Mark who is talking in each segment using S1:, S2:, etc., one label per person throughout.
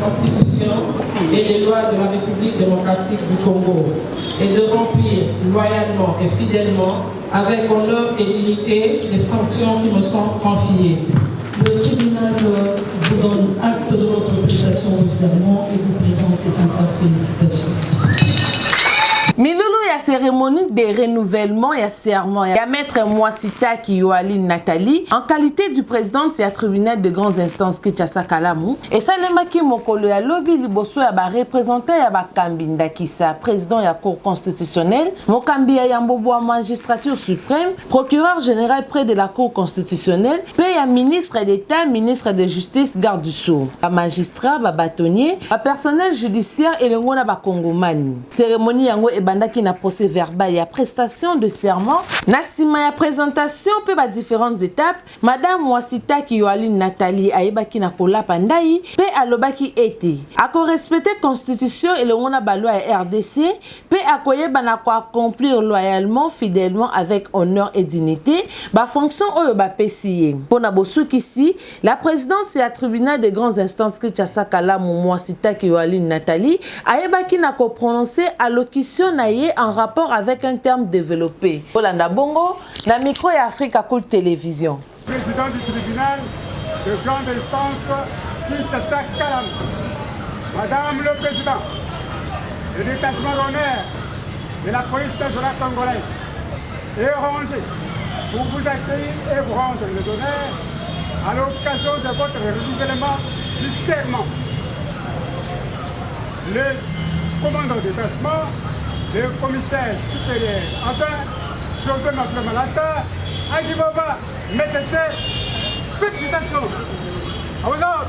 S1: Constitution et des lois de la République démocratique du Congo et de remplir loyalement et fidèlement, avec honneur et dignité, les fonctions qui me sont confiées.
S2: Le tribunal vous donne acte de votre prestation de serment et vous présente ses sincères félicitations.
S3: Milulu ya cérémonie de renouvellement et serment ya maître Mwasitaki Yoaline Nathalie en qualité du président du tribunal de grandes instances Kinshasa Kalamu et salemaki mokolo ya lobi liboso ya ba représentant ya bakambi ndakisa président ya cour constitutionnelle mokambi ya Yambobo magistrature suprême procureur général près de la cour constitutionnelle pe ya ministre d'état ministre de justice garde du sceau ba magistrat ba bâtonnier ba personnel judiciaire et lengo na ba kongomani cérémonie yango bandaki na procès verbal ya prestation de serment na sima ya présentation pe ba différentes étapes madame Mwasitaki Yoaline Nathalie ayebaki na kolapa ndai pe alobaki ete ako respecter constitution et le ngona ba loi ya RDC pe akoyeba na ko accomplir loyalement fidèlement avec honneur et dignité ba fonction oyo ba pesiye pona bosukisi la présidente ya tribunal de grandes instances Kinshasa Kalamu Mwasitaki Yoaline Nathalie ayebaki na ko prononcer allocution en rapport avec un terme développé. Olanda Bongo, na micro et Africa Cool Télévision.
S4: Président du tribunal de grande instance Kinshasa Kalamu. Madame le Président, le détachement d'honneur de la police nationale congolaise est rangé pour vous accueillir et vous rendre les honneurs à l'occasion de votre renouvellement du serment. Le commandant de détachement, le commissaire supérieur, enfin, José Malata, Agibaba, Métété, félicitations. À vos ordres.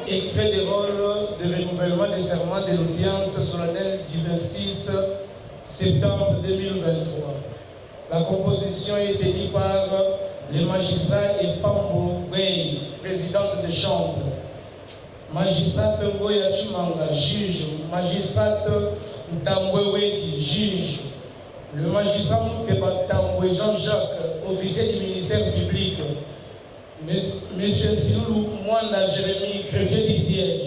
S5: Extrait des rôles de renouvellement des serments de l'audience solennelle du 26 septembre 2023. La composition est dédiée par le magistrat Epambo Wei, présidente de chambre, magistrat Ngoya Chimanga, juge, magistrat Ntambwe Weki, juge, le magistrat Moukeba Tambwe Jean-Jacques, officier du ministère public, Monsieur Siloulou Mwanda Jérémy, greffier du siège.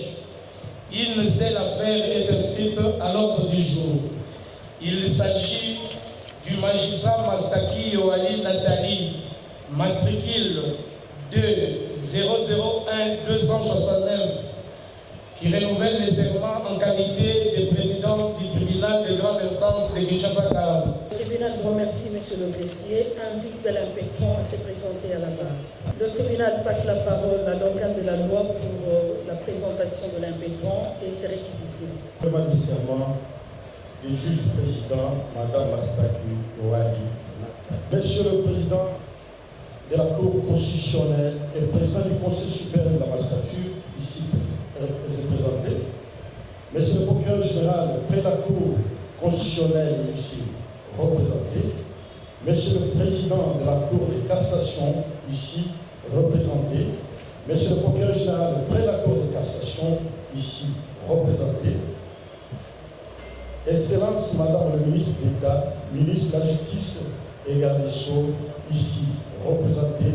S5: Une seule affaire est inscrite à l'ordre du jour. Il s'agit du magistrat Mwasitaki Yoaline Nathalie, matricule 2-001-269, qui renouvelle les serments en qualité de président du tribunal de grande instance de Kinshasa Kalamu.
S2: Le tribunal vous remercie, monsieur le greffier, invite de l'impétrant à se présenter à la barre. Le tribunal passe la parole à l'organe de la loi pour la présentation de l'impétrant et ses réquisitions.
S6: Le serment du juge président, Madame Mwasitaki Yoaline Nathalie. Monsieur le président de la Cour constitutionnelle et président du Conseil supérieur de la magistrature, ici présenté, Monsieur le procureur général près de la Cour constitutionnel est ici représenté, Monsieur le Président de la Cour de cassation, ici représenté, Monsieur le Procureur général près la Cour de cassation, ici représenté, Excellence Madame le ministre d'État, ministre de la Justice et garde des Sceaux, ici représenté,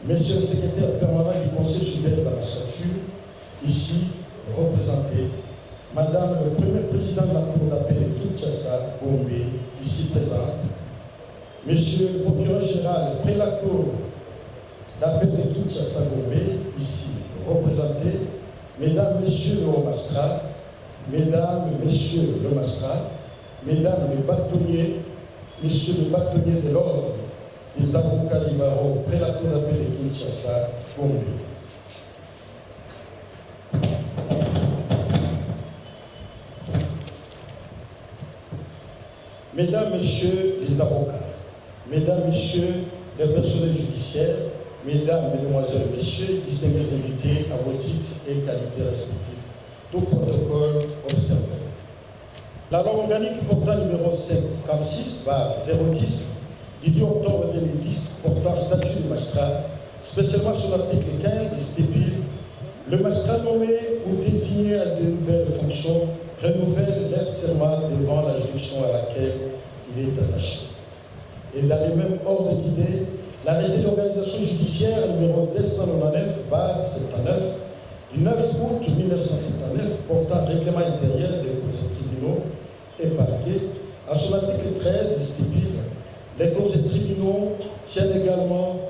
S6: Monsieur le secrétaire permanent du Conseil supérieur de la magistrature, ici représenté, Madame le premier président de la Cour d'appel de Kinshasa, Gombe, ici présente, Monsieur le procureur général près la Cour d'appel de Kinshasa, Gombe, ici représenté, Mesdames, Messieurs le haut magistrat, Mesdames, Messieurs le magistrat, Mesdames les bâtonniers, Messieurs les bâtonniers de l'ordre, des avocats libéraux près la Cour d'appel de Kinshasa, Gombe. Mesdames, Messieurs les avocats, Mesdames, Messieurs les personnels judiciaires, Mesdames, Mesdemoiselles, Messieurs, distingués invités à vos titres et qualités respectives, tout protocole observé. La loi organique portant numéro 56/010 du 10 octobre 2010 portant statut de magistrat, spécialement sur l'article 15, stipule le magistrat nommé ou désigné à de nouvelles fonctions renouvelle leur serment devant la juridiction à laquelle il est attaché. Et dans le même ordre d'idée, l'arrêté d'organisation judiciaire numéro 299/79 du 9 août 1979 portant règlement intérieur des tribunaux et parquets, à son article 13 stipule les causes et tribunaux tiennent également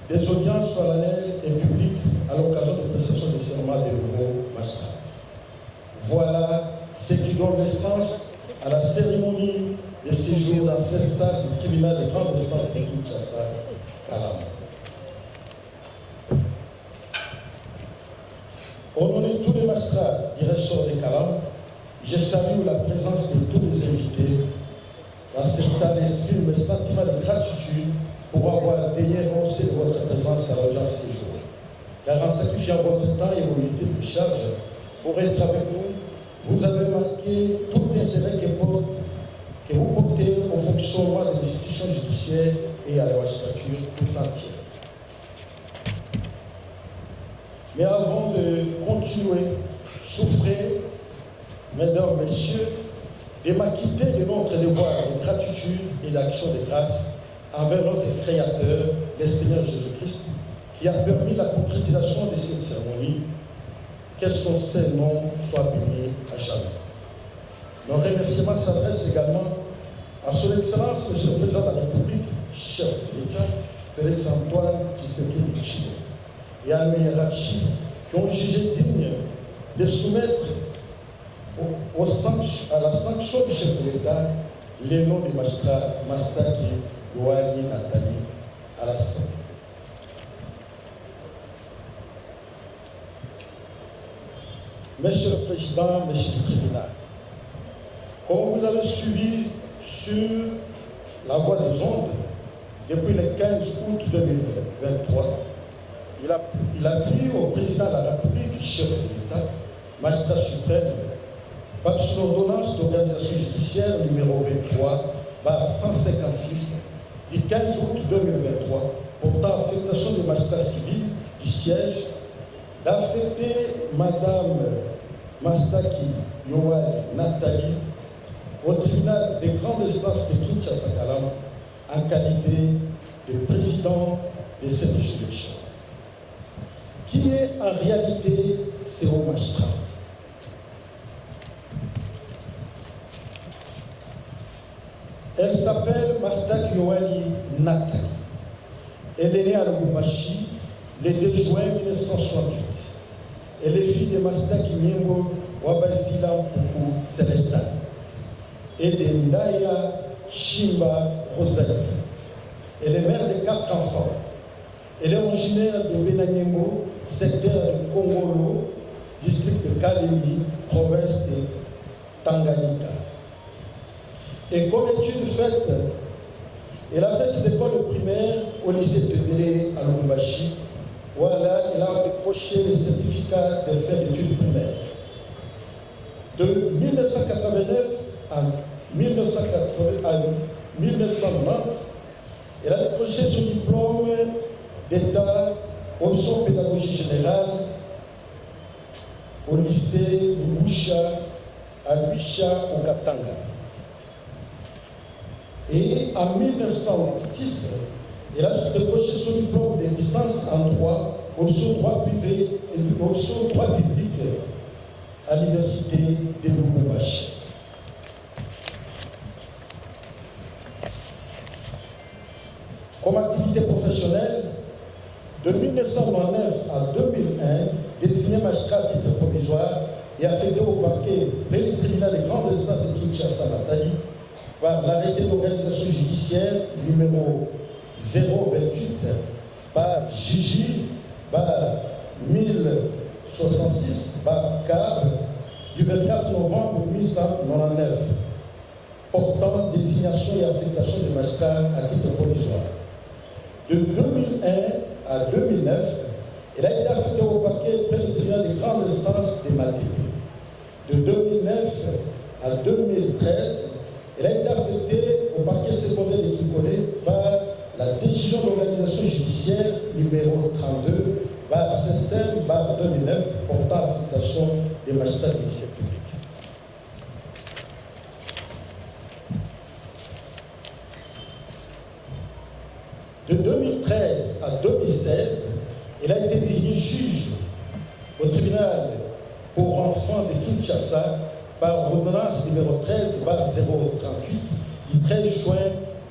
S6: des audiences solennelles et publiques à l'occasion de prestation de serment des nouveaux magistrats. Voilà ce qui donne naissance à la cérémonie de séjour dans cette salle du tribunal de grande instance de Kinshasa, Kalama. Au nom de tous les magistrats du ressort de Kalama, je salue la présence de tous les invités dans cette salle et exprime mes sentiments de gratitude pour avoir daigné renoncer de votre présence à l'audience séjour. Car en sacrifiant votre temps et vos unités de charge pour être avec nous, vous avez marqué tout l'intérêt que vous portez au fonctionnement de l'institution judiciaire et à la magistrature tout entière. Mais avant de continuer, souffrez, Mesdames, Messieurs, de m'acquitter de notre devoir de gratitude et d'action de grâce envers notre Créateur, le Seigneur Jésus-Christ, qui a permis la concrétisation de cette cérémonie. Que son Saint-Nom soit béni à jamais. Nos remerciements s'adressent également à son Excellence, Monsieur le Président de la République, chef de l'État, Félix Antoine Tshisekedi Tshilombo, et à mes hiérarchies qui ont jugé digne de soumettre à la sanction du chef de l'État les noms des magistrats Mastaki, Yohani, Nathalie, Alassane. Monsieur le Président, Monsieur le Tribunal, comme vous avez suivi sur la voie des ondes, depuis le 15 août 2023, il a pris au Président de la République, chef de l'État, magistrat suprême, par son ordonnance d'organisation judiciaire numéro 23/156 du 15 août 2023, portant affectation des magistrats civils du siège, d'affecter Madame Mastaki Yohani Nathalie au tribunal des grandes instances de Kinshasa Kalama en qualité de président de cette juridiction. Qui est en réalité ce haut magistrat? Elle s'appelle Mastaki Yohani Nathalie. Elle est née à Lubumbashi le 2 juin 1968. Elle est fille de Mastaki Nyengo Wabazila Mpuku Célestin et de Ndaya Shimba Rosalie. Elle est mère de 4 enfants. Elle est originaire de Benanyengo, secteur de Kongolo, district de Kalemi, province de Tanganyika. Et comme étude faite, elle a fait ses écoles primaires au lycée de Bélé à Lubumbashi. Voilà, elle a décroché le certificat de fin d'études primaires. De 1989 à Elle a décroché son diplôme d'État option pédagogie générale au lycée Lumusha à Luisha au Katanga. Et en 1906, elle a décroché son diplôme de licence en droit, option droit privé et option droit public à l'université de Lubumbashi. Comme activité professionnelle, de 1999 à 2001, désigné magistrat à titre provisoire et affecté au parquet près du tribunal des grandes instances de Kinshasa, Nathalie, par l'arrêté d'organisation judiciaire numéro 028 par Gigi, par 1066, par CAB, du 24 novembre 1999, portant désignation et affectation des magistrats à titre provisoire. De 2001 à 2009, elle a été affectée au parquet près du tribunal des grandes instances des Matériaux. De 2009 à 2013, elle a été affectée au parquet secondaire de Kikole par la décision d'organisation judiciaire numéro 32 par CSM par 2009 portant application des magistrats du ministère public. De 2013 à 2016, elle a été désignée juge au tribunal pour enfants de Kinshasa par ordonnance numéro 13/038 du 13 juin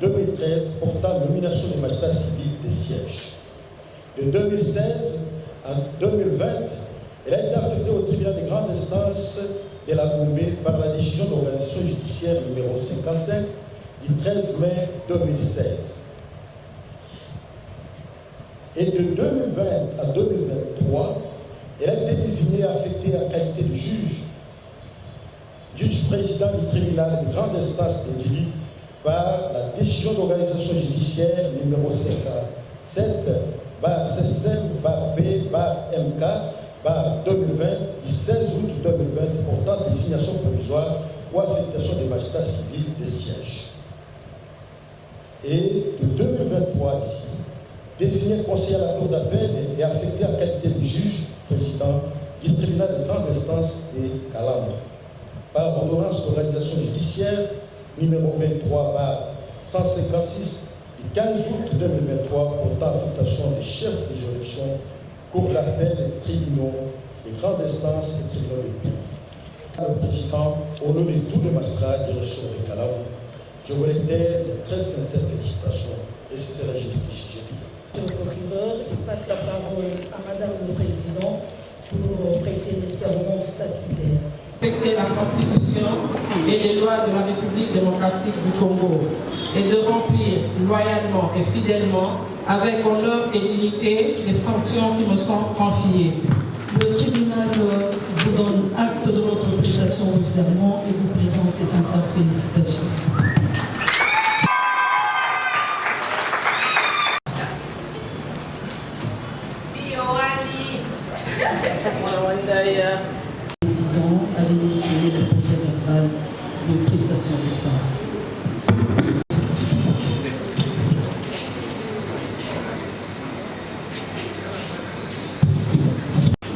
S6: 2013 portant nomination des magistrats civils des sièges. De 2016 à 2020, elle a été affectée au tribunal des grandes instances de la Gombe par la décision d'organisation judiciaire numéro 55 du 13 mai 2016. Et de 2020 à 2023, elle a été désignée et affectée à qualité de juge président du tribunal de grande instance de Dili par la décision d'organisation judiciaire numéro 57 par CSM par B par MK par 2020 du 16 août 2020 portant désignation provisoire ou affectation des magistrats civils des sièges. Et de 2023 ici, désigné conseiller à la Cour d'appel et affecté à qualité de juge président du tribunal de grande instance de Kalama par ordonnance d'organisation judiciaire numéro 23 par 156 du 15 août 2023 portant affectation des chefs de juridiction, cour d'appel, tribunaux, des grandes instances et tribunaux de pays. Le président, au nom de tous les magistrats de région de Kalama, je voulais dire de très sincères félicitations et c'est la justice.
S2: Monsieur le procureur, il passe la parole à Madame le Président pour prêter les serments statutaires.
S1: Respecter la Constitution et les lois de la République démocratique du Congo et de remplir loyalement et fidèlement, avec honneur et dignité, les fonctions qui me sont confiées.
S2: Le tribunal vous donne acte de votre prestation au serment et vous présente ses sincères félicitations. Le président a initié le procès verbal de prestation de serment.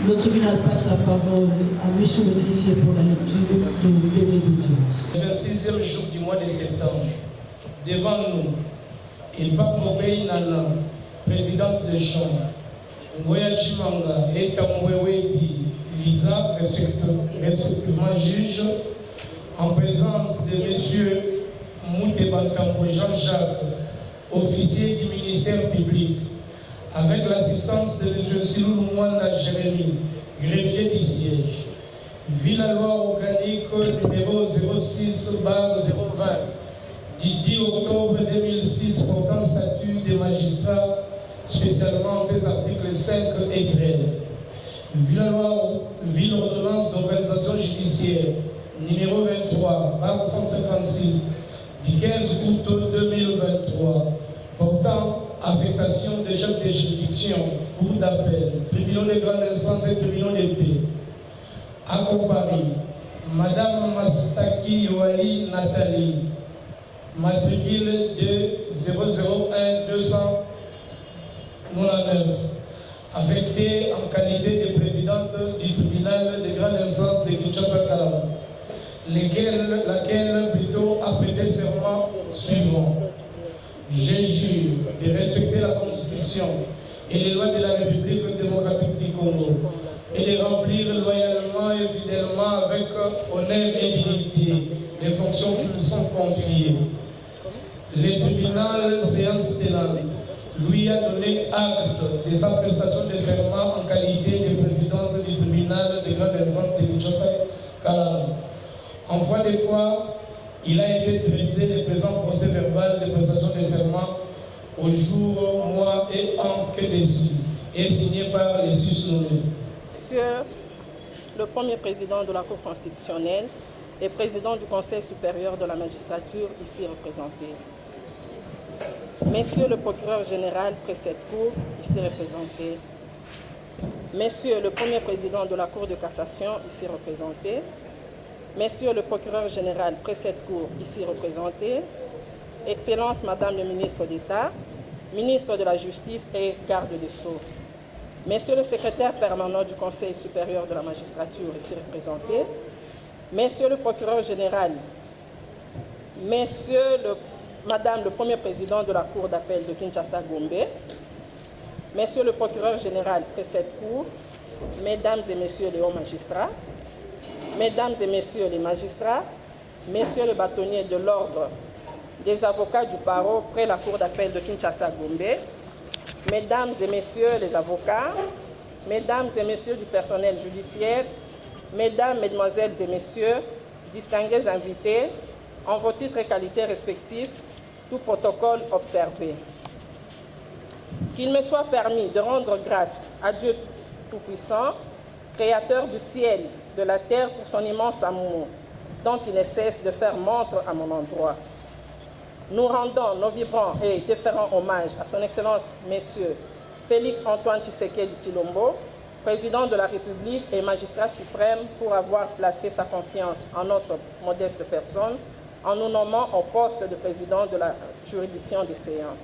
S2: Le tribunal passe la parole à monsieur le greffier pour la lecture du délai d'audience.
S5: Le 26e jour du mois de septembre, devant nous, Ibambobei Nana, présidente de chambre, Ngoya Chimanga et Tamwewedi Lisa, respectivement juge, en présence de M. Moutebantambo Jean-Jacques, officier du ministère public, avec l'assistance de M. Silou Mwanda Jérémy, greffier du siège, vu la loi organique numéro 06/020 du 10 octobre 2006 portant statut des magistrats, spécialement ces articles 5 et 13. Vu l'ordonnance d'organisation judiciaire numéro 23/156 du 15 août 2023 portant affectation des chefs de juridiction, cour d'appel, tribunaux de grande instance et tribunaux de paix. À comparer, Madame Mastaki Yoali Nathalie, matricule de 001 299, affectée en qualité de présidente du tribunal de grande instance de Kinshasa-Kalama, laquelle plutôt a prêté serment suivant. Je jure de respecter la Constitution et les lois de la République démocratique du Congo et de remplir loyalement et fidèlement avec honneur et dignité les fonctions qui nous sont confiées. Le tribunal séance tenante lui a donné acte de sa prestation de serment en qualité de présidente du tribunal de grande instance de Kinshasa-Kalama. En foi de quoi, il a été dressé le présent procès verbal de prestation de serment au jour, mois et an que dessus, et signé par les juges nommés.
S2: Monsieur le premier président de la Cour constitutionnelle et président du Conseil supérieur de la magistrature ici représenté. Messieurs le procureur général près cette Cour ici représenté. Messieurs le premier président de la Cour de cassation ici représenté. Messieurs le procureur général près cette Cour ici représenté. Excellence Madame le ministre d'État, ministre de la Justice et garde des Sceaux. Monsieur le secrétaire permanent du Conseil supérieur de la magistrature ici représenté, Monsieur le procureur général, Madame le premier président de la Cour d'appel de Kinshasa-Gombe, Monsieur le procureur général près cette Cour, Mesdames et Messieurs les hauts magistrats, Mesdames et Messieurs les magistrats, Messieurs les bâtonniers de l'ordre des avocats du barreau près la Cour d'appel de Kinshasa-Gombe, Mesdames et Messieurs les avocats, Mesdames et Messieurs du personnel judiciaire, Mesdames, Mesdemoiselles et Messieurs, distingués invités, en vos titres et qualités respectifs, tout protocole observé. Qu'il me soit permis de rendre grâce à Dieu Tout-Puissant, Créateur du ciel, de la terre pour son immense amour, dont il ne cesse de faire montre à mon endroit. Nous rendons nos vibrants et déférents hommages à son Excellence, Messieurs Félix Antoine Tshisekedi Tshilombo, président de la République et magistrat suprême, pour avoir placé sa confiance en notre modeste personne, en nous nommant au poste de président de la juridiction des séants.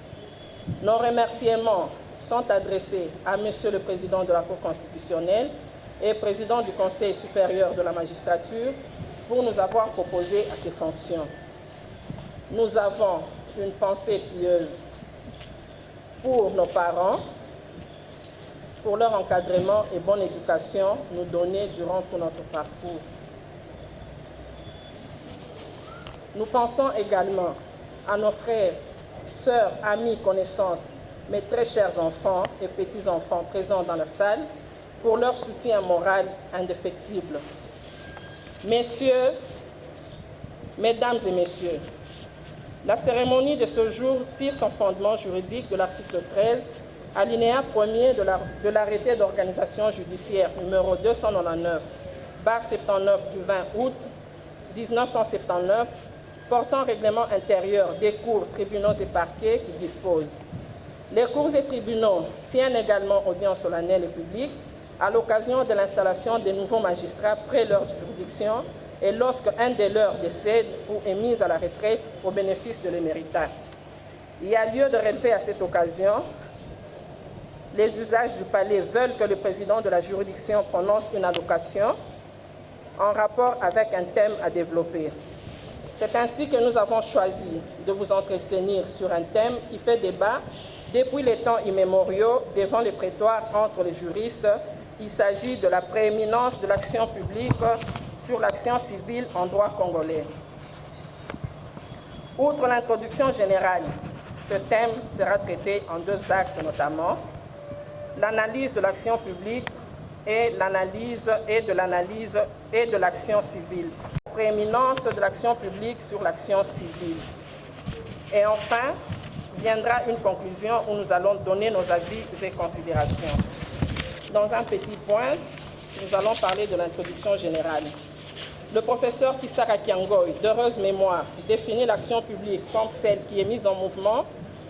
S2: Nos remerciements sont adressés à Monsieur le Président de la Cour constitutionnelle et Président du Conseil supérieur de la magistrature pour nous avoir proposé à ces fonctions. Nous avons une pensée pieuse pour nos parents, pour leur encadrement et bonne éducation nous donnée durant tout notre parcours. Nous pensons également à nos frères, sœurs, amis, connaissances, mes très chers enfants et petits-enfants présents dans la salle pour leur soutien moral indéfectible. Messieurs, Mesdames et Messieurs, la cérémonie de ce jour tire son fondement juridique de l'article 13, alinéa 1er de l'arrêté d'organisation judiciaire numéro 299/79 du 20 août 1979 portant règlement intérieur des cours, tribunaux et parquets qui dispose. Les cours et tribunaux tiennent également audience solennelle et publique à l'occasion de l'installation des nouveaux magistrats près leur juridiction et lorsque un des leurs décède ou est mis à la retraite au bénéfice de l'éméritat. Il y a lieu de relever à cette occasion les usages du palais veulent que le président de la juridiction prononce une allocation en rapport avec un thème à développer. C'est ainsi que nous avons choisi de vous entretenir sur un thème qui fait débat depuis les temps immémoriaux devant les prétoires entre les juristes. Il s'agit de la prééminence de l'action publique sur l'action civile en droit congolais. Outre l'introduction générale, ce thème sera traité en deux axes notamment, l'analyse de l'action publique et de l'action civile. Prééminence de l'action publique sur l'action civile. Et enfin, viendra une conclusion où nous allons donner nos avis et considérations. Dans un petit point, nous allons parler de l'introduction générale. Le professeur Kisara Kiangoy, d'heureuse mémoire, définit l'action publique comme celle qui est mise en mouvement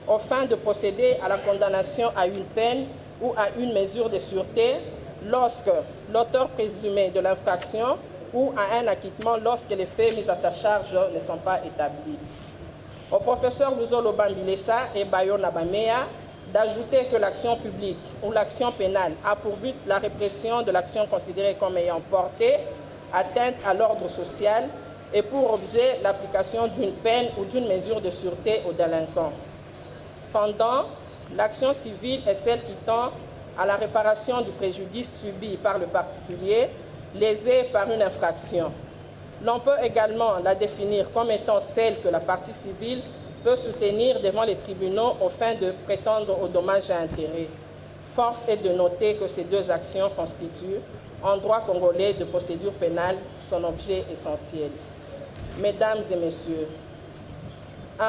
S2: aux fins de procéder à la condamnation à une peine ou à une mesure de sûreté lorsque l'auteur présumé de l'infraction ou à un acquittement lorsque les faits mis à sa charge ne sont pas établis. Au professeur Luzolo Bambilesa et Bayo Nabamea d'ajouter que l'action publique ou l'action pénale a pour but la répression de l'action considérée comme ayant porté atteinte à l'ordre social et pour objet l'application d'une peine ou d'une mesure de sûreté aux délinquants. Cependant, l'action civile est celle qui tend à la réparation du préjudice subi par le particulier lésé par une infraction. L'on peut également la définir comme étant celle que la partie civile peut soutenir devant les tribunaux aux fins de prétendre aux dommages et intérêts. Force est de noter que ces deux actions constituent, en droit congolais de procédure pénale, son objet essentiel. Mesdames et messieurs, 1.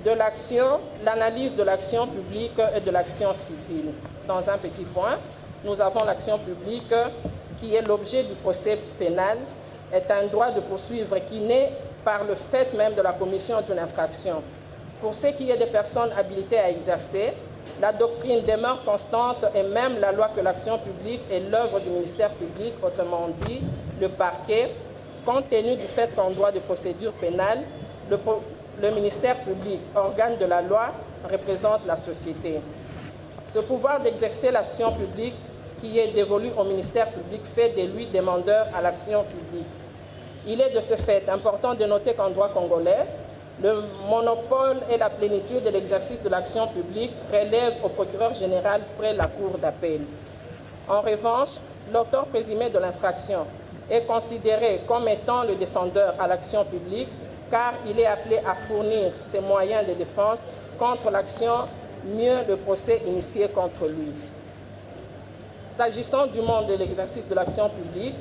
S2: De l'action, l'analyse de l'action publique et de l'action civile. Dans un petit point, nous avons l'action publique qui est l'objet du procès pénal, est un droit de poursuivre qui naît par le fait même de la commission d'une infraction. Pour ce qui est des personnes habilitées à exercer, la doctrine demeure constante et même la loi que l'action publique est l'œuvre du ministère public, autrement dit, le parquet, compte tenu du fait qu'en droit de procédure pénale, le ministère public, organe de la loi, représente la société. Ce pouvoir d'exercer l'action publique qui est dévolu au ministère public fait de lui demandeur à l'action publique. Il est de ce fait important de noter qu'en droit congolais, le monopole et la plénitude de l'exercice de l'action publique relèvent au procureur général près la cour d'appel. En revanche, l'auteur présumé de l'infraction est considéré comme étant le défendeur à l'action publique car il est appelé à fournir ses moyens de défense contre l'action, mieux le procès initié contre lui. S'agissant du monde de l'exercice de l'action publique,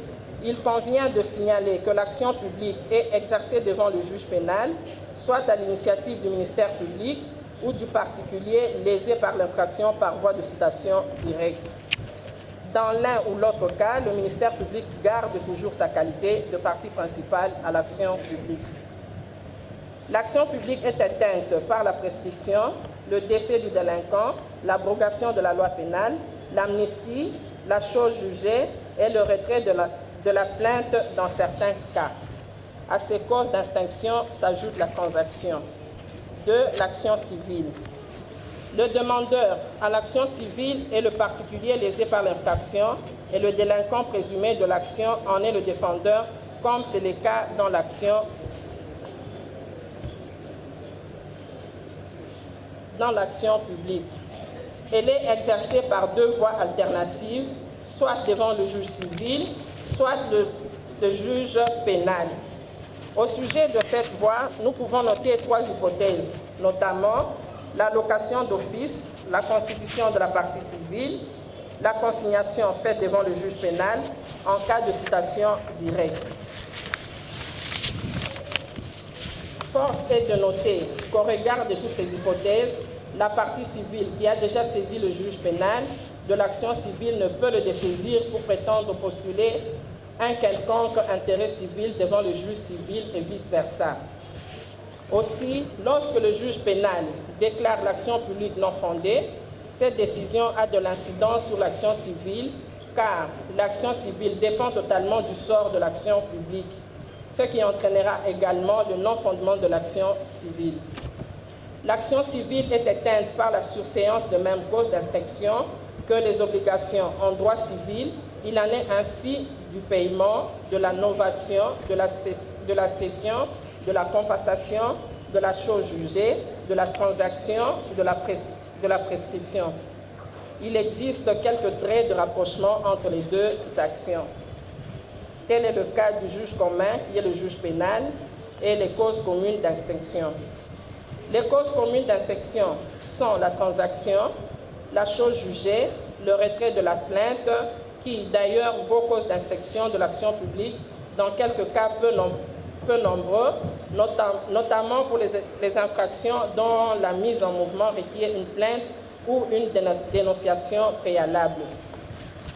S2: il convient de signaler que l'action publique est exercée devant le juge pénal, soit à l'initiative du ministère public ou du particulier lésé par l'infraction par voie de citation directe. Dans l'un ou l'autre cas, le ministère public garde toujours sa qualité de partie principale à l'action publique. L'action publique est éteinte par la prescription, le décès du délinquant, l'abrogation de la loi pénale, l'amnistie, la chose jugée et le retrait de la plainte dans certains cas. À ces causes d'extinction s'ajoute la transaction. 2. L'action civile. Le demandeur à l'action civile est le particulier lésé par l'infraction et le délinquant présumé de l'action en est le défendeur, comme c'est le cas dans l'action publique. Elle est exercée par deux voies alternatives, soit devant le juge civil, soit le juge pénal. Au sujet de cette voie, nous pouvons noter trois hypothèses, notamment l'allocation d'office, la constitution de la partie civile, la consignation faite devant le juge pénal en cas de citation directe. Force est de noter qu'au regard de toutes ces hypothèses, la partie civile qui a déjà saisi le juge pénal de l'action civile ne peut le dessaisir pour prétendre postuler un quelconque intérêt civil devant le juge civil et vice-versa. Aussi, lorsque le juge pénal déclare l'action publique non fondée, cette décision a de l'incidence sur l'action civile car l'action civile dépend totalement du sort de l'action publique, ce qui entraînera également le non-fondement de l'action civile. L'action civile est éteinte par la surséance de même cause d'instruction que les obligations en droit civil. Il en est ainsi du paiement, de la novation, de la cession, de la compensation, de la chose jugée, de la transaction, de la prescription. Il existe quelques traits de rapprochement entre les deux actions. Tel est le cas du juge commun, qui est le juge pénal, et les causes communes d'instruction. Les causes communes d'instruction sont la transaction, la chose jugée, le retrait de la plainte, qui d'ailleurs vaut cause d'instruction de l'action publique, dans quelques cas peu nombreux, notamment pour les infractions dont la mise en mouvement requiert une plainte ou une dénonciation préalable.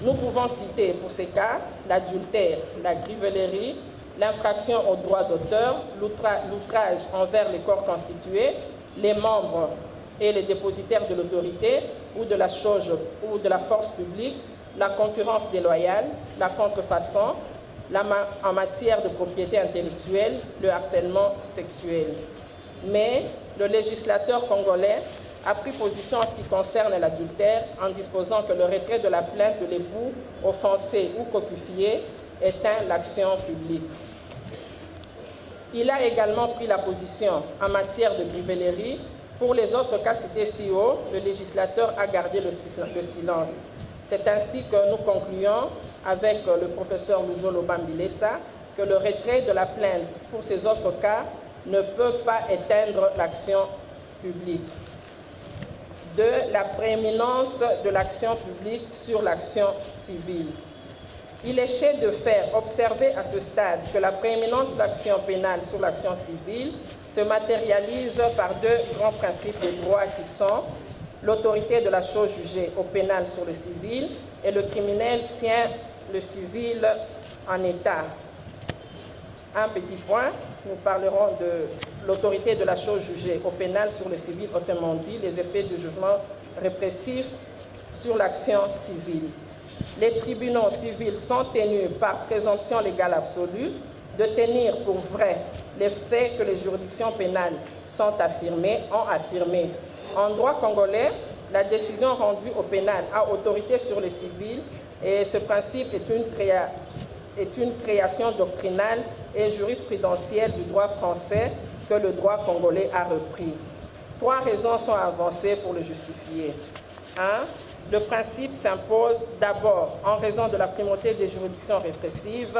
S2: Nous pouvons citer pour ces cas l'adultère, la grivellerie, l'infraction au droit d'auteur, l'outrage envers les corps constitués, les membres et les dépositaires de l'autorité ou de la chose ou de la force publique, la concurrence déloyale, la contrefaçon, en matière de propriété intellectuelle, le harcèlement sexuel. Mais
S7: le législateur congolais a pris position en ce qui concerne l'adultère en disposant que le retrait de la plainte de l'époux offensé ou copifié éteint l'action publique. Il a également pris la position en matière de grivellerie. Pour les autres cas cités si haut, le législateur a gardé le silence. C'est ainsi que nous concluons avec le professeur Luzolo Bambilesa que le retrait de la plainte pour ces autres cas ne peut pas éteindre l'action publique. De la prééminence de l'action publique sur l'action civile. Il est fait de faire observer à ce stade que la prééminence de l'action pénale sur l'action civile se matérialise par deux grands principes de droit qui sont l'autorité de la chose jugée au pénal sur le civil et le criminel tient le civil en état. Un petit point, nous parlerons de l'autorité de la chose jugée au pénal sur le civil, autrement dit les effets du jugement répressif sur l'action civile. Les tribunaux civils sont tenus par présomption légale absolue de tenir pour vrai les faits que les juridictions pénales ont affirmés. En droit congolais, la décision rendue au pénal a autorité sur les civils et ce principe est une création doctrinale et jurisprudentielle du droit français que le droit congolais a repris. Trois raisons sont avancées pour le justifier. 1. Le principe s'impose d'abord en raison de la primauté des juridictions répressives.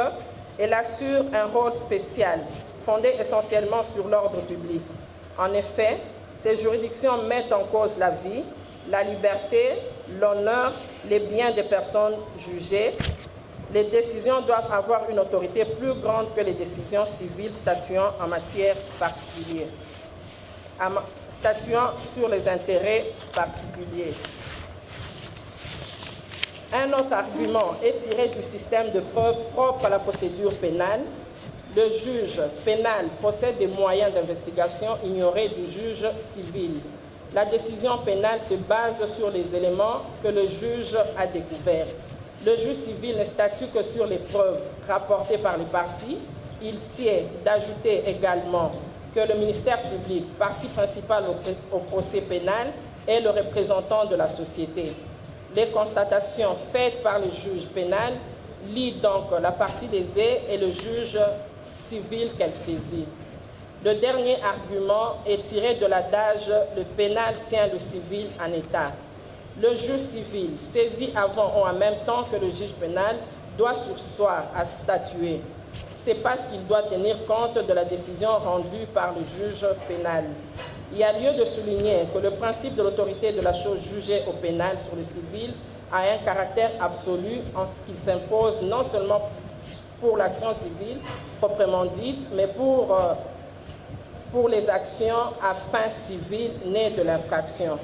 S7: Elle assure un rôle spécial, fondé essentiellement sur l'ordre public. En effet, ces juridictions mettent en cause la vie, la liberté, l'honneur, les biens des personnes jugées. Les décisions doivent avoir une autorité plus grande que les décisions civiles statuant en matière particulière, statuant sur les intérêts particuliers. Un autre argument est tiré du système de preuve propre à la procédure pénale. Le juge pénal possède des moyens d'investigation ignorés du juge civil. La décision pénale se base sur les éléments que le juge a découverts. Le juge civil ne statue que sur les preuves rapportées par les parties. Il sied d'ajouter également que le ministère public, partie principale au procès pénal, est le représentant de la société. Les constatations faites par le juge pénal lient donc la partie lésée et le juge civil qu'elle saisit. Le dernier argument est tiré de l'adage « le pénal tient le civil en état ». Le juge civil, saisi avant ou en même temps que le juge pénal, doit surseoir à statuer. C'est parce qu'il doit tenir compte de la décision rendue par le juge pénal. Il y a lieu de souligner que le principe de l'autorité de la chose jugée au pénal sur le civil a un caractère absolu en ce qu'il s'impose non seulement pour l'action civile proprement dite, mais pour les actions à fin civile nées de l'infraction.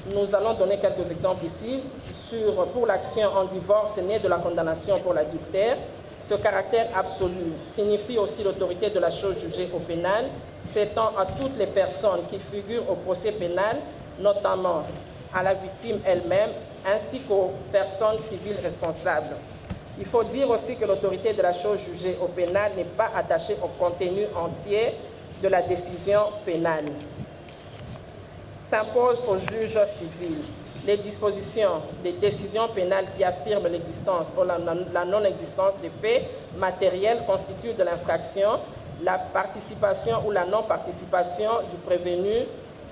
S7: Nous allons donner quelques exemples ici pour l'action en divorce née de la condamnation pour l'adultère. Ce caractère absolu signifie aussi l'autorité de la chose jugée au pénal, s'étend à toutes les personnes qui figurent au procès pénal, notamment à la victime elle-même, ainsi qu'aux personnes civiles responsables. Il faut dire aussi que l'autorité de la chose jugée au pénal n'est pas attachée au contenu entier de la décision pénale. S'impose au juge civil les dispositions des décisions pénales qui affirment l'existence ou la non-existence des faits matériels constituent de l'infraction, la participation ou la non-participation du prévenu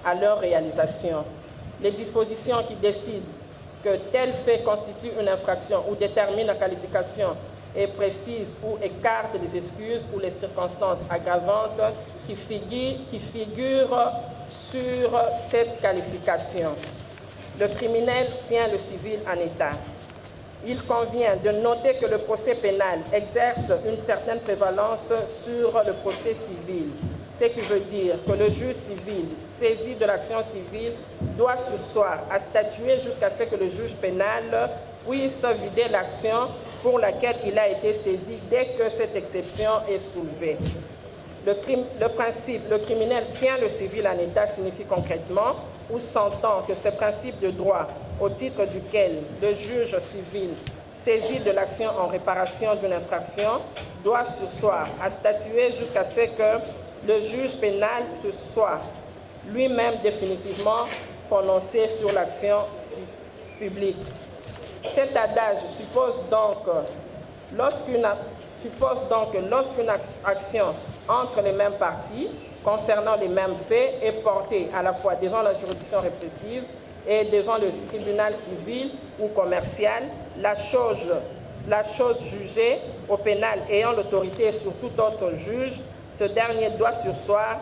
S7: à leur réalisation. Les dispositions qui décident que tel fait constitue une infraction ou détermine la qualification et précise ou écarte les excuses ou les circonstances aggravantes qui figurent sur cette qualification. Le criminel tient le civil en état. Il convient de noter que le procès pénal exerce une certaine prévalence sur le procès civil, ce qui veut dire que le juge civil, saisi de l'action civile, doit surseoir à statuer jusqu'à ce que le juge pénal puisse vider l'action pour laquelle il a été saisi dès que cette exception est soulevée. Le principe « le criminel tient le civil en état » signifie concrètement ou s'entend que ce principe de droit au titre duquel le juge civil saisi de l'action en réparation d'une infraction doit surseoir à statuer jusqu'à ce que le juge pénal se soit lui-même définitivement prononcé sur l'action publique. Cet adage suppose donc que lorsqu'une action entre les mêmes parties, concernant les mêmes faits, est portée à la fois devant la juridiction répressive et devant le tribunal civil ou commercial, la chose jugée au pénal ayant l'autorité sur tout autre juge, ce dernier doit surseoir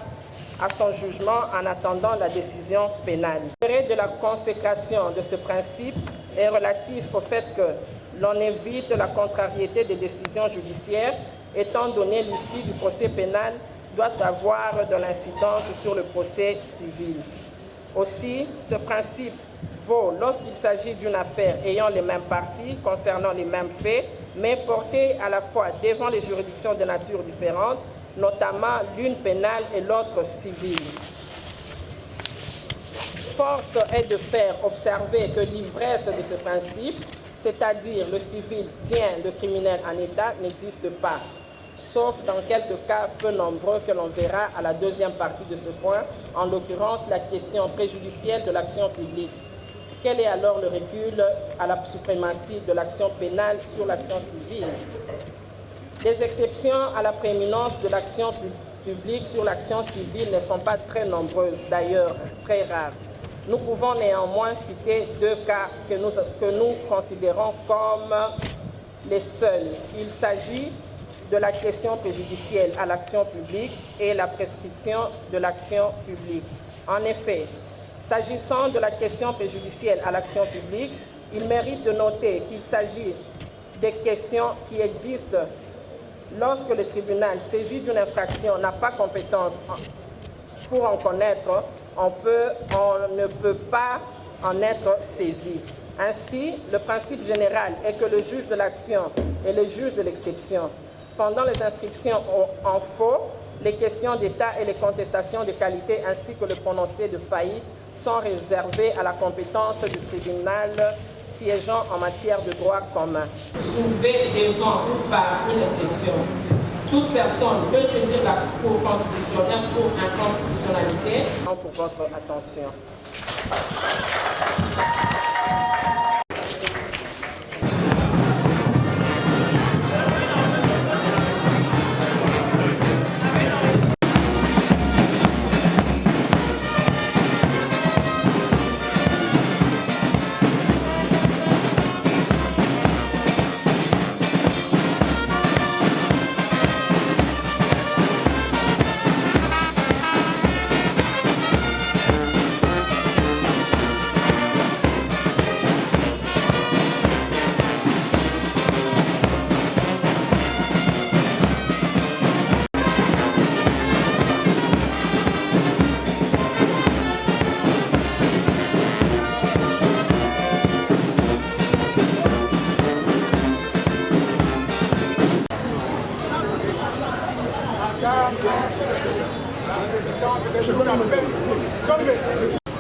S7: à son jugement en attendant la décision pénale. L'intérêt de la consécration de ce principe est relatif au fait que l'on évite la contrariété des décisions judiciaires, étant donné l'issue du procès pénal doit avoir de l'incidence sur le procès civil. Aussi, ce principe vaut lorsqu'il s'agit d'une affaire ayant les mêmes parties, concernant les mêmes faits, mais portée à la fois devant les juridictions de nature différente, notamment l'une pénale et l'autre civile. Force est de faire observer que l'ivresse de ce principe, c'est-à-dire le civil tient le criminel en état, n'existe pas, sauf dans quelques cas peu nombreux que l'on verra à la deuxième partie de ce point, en l'occurrence la question préjudicielle de l'action publique. Quel est alors le recul à la suprématie de l'action pénale sur l'action civile? Les exceptions à la prééminence de l'action publique sur l'action civile ne sont pas très nombreuses, d'ailleurs très rares. Nous pouvons néanmoins citer deux cas que nous considérons comme les seuls. Il s'agit de la question préjudicielle à l'action publique et la prescription de l'action publique. En effet, s'agissant de la question préjudicielle à l'action publique, il mérite de noter qu'il s'agit des questions qui existent lorsque le tribunal saisi d'une infraction n'a pas compétence pour en connaître, on ne peut pas en être saisi. Ainsi, le principe général est que le juge de l'action est le juge de l'exception. Cependant, les inscriptions en faux, les questions d'état et les contestations de qualité ainsi que le prononcé de faillite sont réservées à la compétence du tribunal siégeant en matière de droit commun.
S1: Soulevé devant ou par une exception, toute personne peut saisir la Cour constitutionnelle pour inconstitutionnalité.
S7: Pour votre attention.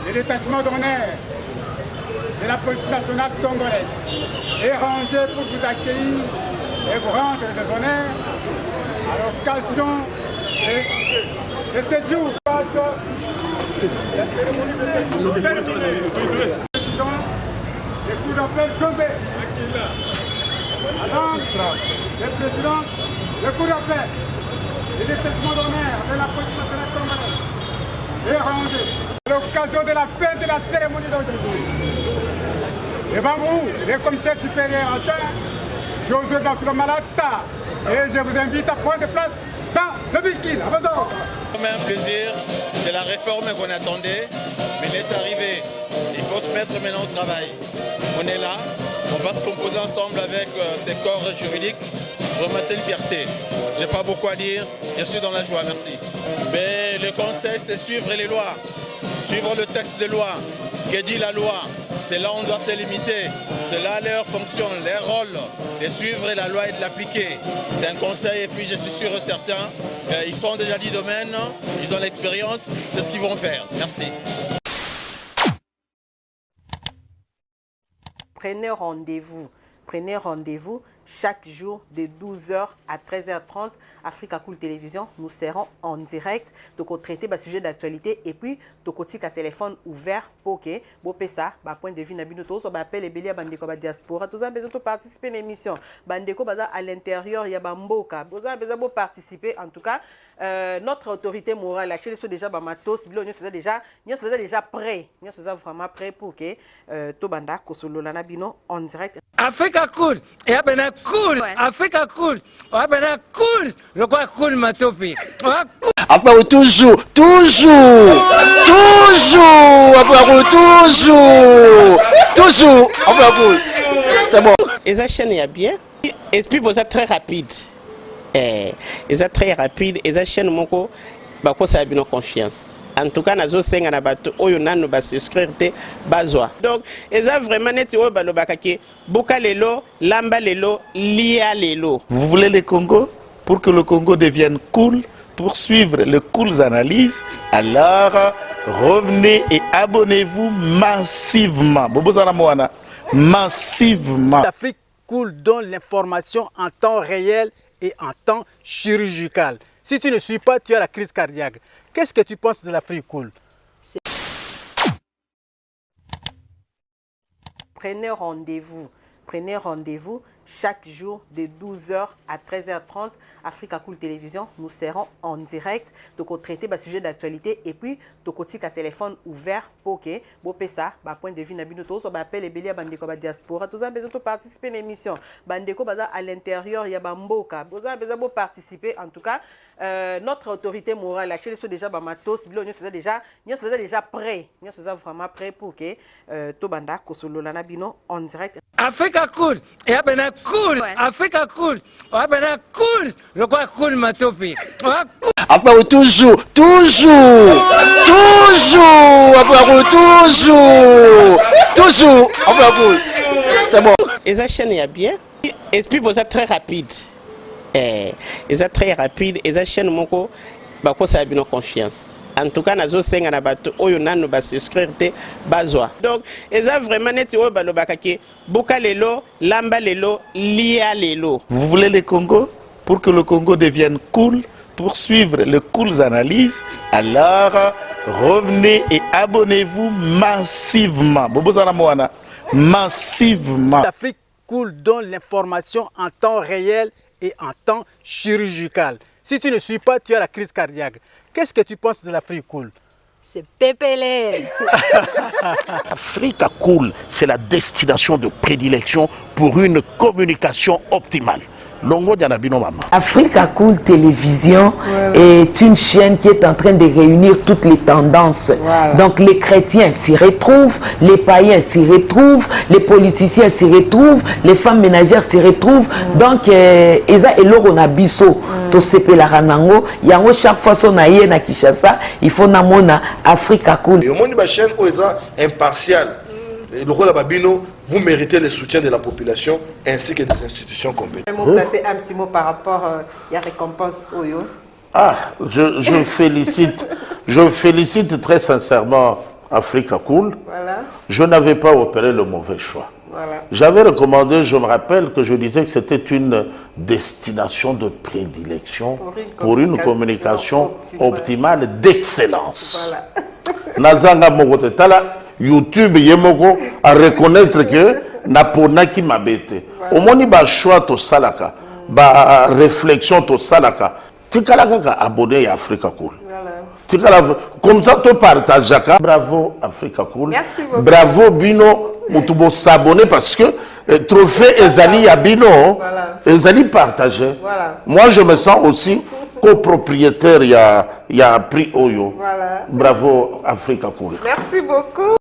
S4: Le détachement d'honneur de la police nationale congolaise est rangé pour vous accueillir et vous rendre les honneurs à l'occasion de ce jour. La cérémonie de ce jour est terminée. Le coup d'appel tombé. Alors, le président, le coup d'appel, le détachement d'honneur de la police nationale congolaise est rangé à l'occasion de la fin de la cérémonie d'aujourd'hui. Devant vous, les commissaires supérieurs en charge, Josué Bafilo Malata, et je vous invite à prendre place dans le véhicule. À vos ordres.
S8: C'est un plaisir, c'est la réforme qu'on attendait, mais laisse arriver. Il faut se mettre maintenant au travail. On est là, on va se composer ensemble avec ces corps juridiques. Vraiment, c'est une fierté. Je n'ai pas beaucoup à dire, je suis dans la joie, merci. Mais le conseil, c'est suivre les lois, suivre le texte de loi. Que dit la loi? C'est là où on doit se limiter. C'est là leur fonction, leur rôle, de suivre la loi et de l'appliquer. C'est un conseil et puis je suis sûr et certain, ils sont déjà 10 domaines, ils ont l'expérience, c'est ce qu'ils vont faire. Merci.
S9: Prenez rendez-vous
S3: Prenez rendez-vous chaque jour de 12h à 13h30. Africa Cool Télévision, nous serons en direct. Donc, traiter le sujet d'actualité et puis, donc, un téléphone ouvert pour que vous ça, point de vue, nous appelle les béliers à diaspora. Tous avez besoin de participer à l'émission. Bandeko à l'intérieur, il y a Bamboka. Vous avez besoin de participer. En tout cas, notre autorité morale, la Chine, déjà Bamatos, nous sommes déjà prêts. Nous sommes vraiment prêts pour que Tobanda, Kosolo, Lanabino, en direct.
S9: Africa Cool, et après cool, Africa Cool, après cool, le quoi cool matopi.
S10: Après toujours, après c'est bon.
S11: Et ça chaîne est bien, et puis vous êtes très rapide. Et ça très rapide, et ça chaîne mon co, bah quoi ça a bien confiance. En tout cas, nous avons souscrire donc, ils ont vraiment net Boka lelo, Lamba lelo, Lia lelo.
S10: Vous voulez le Congo? Pour que le Congo devienne cool, pour suivre les cool analyses, alors revenez et abonnez-vous massivement. Massivement.
S12: L'Afrique Cool donne l'information en temps réel et en temps chirurgical. Si tu ne suis pas, tu as la crise cardiaque. Qu'est-ce que tu penses de l'Afrique Cool?
S3: Prenez rendez-vous chaque jour de 12h à 13h30. Africa Cool Télévision, nous serons en direct. Donc, traiter le sujet d'actualité et puis, donc, un téléphone ouvert pour que vous ça, point de vue, nous appelle les béliers à diaspora. Tous avez besoin de participer à l'émission. Bandeko à l'intérieur, il y a Bamboka. Vous avez besoin de participer. En tout cas, notre autorité morale, la Chine, déjà Bamatos, nous sommes déjà prêts. Nous sommes vraiment prêts pour que Tobanda, Kosolo, Lanabino, en direct.
S9: Africa Cool, et après cool, Africa Cool, après cool, le quoi cool matopi.
S10: Après toujours, après c'est bon.
S11: Et ça chaîne est bien, et puis vous êtes très rapide. Et ça très rapide, et ça chaîne mon co, bah quoi ça a bien confiance. En tout cas, nous avons souscrire donc, ils ont vraiment net Boka lelo, Lamba lelo, Lia lelo.
S10: Vous voulez le Congo? Pour que le Congo devienne cool, pour suivre les cool analyses, alors revenez et abonnez-vous massivement. Massivement.
S12: L'Afrique Cool donne l'information en temps réel et en temps chirurgical. Si tu ne suis pas, tu as la crise cardiaque. Qu'est-ce que tu penses de l'Afrique Cool?
S13: C'est pépélé.
S10: Africa Cool, c'est la destination de prédilection pour une communication optimale.
S14: Africa Cool Télévision est une chaîne qui est en train de réunir toutes les tendances. Voilà. Donc les chrétiens s'y retrouvent, les païens s'y retrouvent, les politiciens s'y retrouvent, les femmes ménagères s'y retrouvent. Donc Eza et Loro na biso to sepe la ranango. Yango chaque fois son aïe na Kinshasa, il faut namona Africa Cool.
S6: Et au monde de la chaîne Oeza impartial. Le rôle Babino, vous méritez le soutien de la population ainsi que des institutions compétentes.
S3: Placer un petit mot par rapport à la récompense Oyo.
S10: Ah, je félicite très sincèrement Africa Cool. Voilà. Je n'avais pas opéré le mauvais choix. Voilà. J'avais recommandé, je me rappelle que je disais que c'était une destination de prédilection pour une communication optimale d'excellence. Voilà. Nazanga Mogotala. YouTube yemoko à reconnaître que napona qui m'a bêté. Au moins ba choix to salaka, ba réflexion to salaka. Tikala kaka abonné à Africa Cool. Tikala comme ça to partage. Bravo Africa Cool.
S3: Merci beaucoup.
S10: Bravo Bino, mutubo s'abonner parce que trophée Ezali ya Bino, Ezali partagé. Voilà. Moi je me sens aussi copropriétaire, il y a prix Oyo. Voilà. Bravo Africa Cool.
S3: Merci beaucoup.